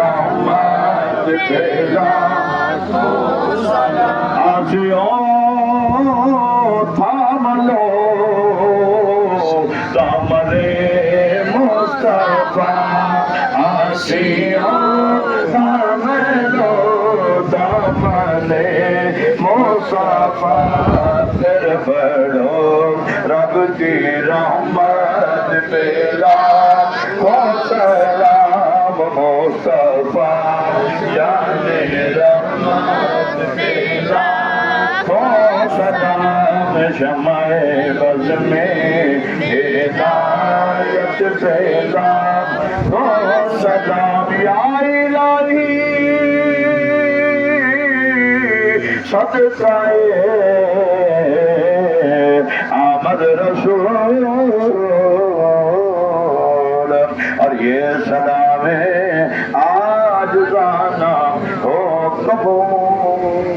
रहमत तेरा आशियों थाम लो दामने मुस्तफा आशियों थाम लो दामने मुस्तफा फिर बढ़ो रब की रहमत तेरा सलाम मुस्तफा याने रहमत तेरा सलाम शमाए बज़ में हिदायत तेरा सलाम या इलाही सदकाए आमद रसूल और ये सलाम आज जाना हो कबूल।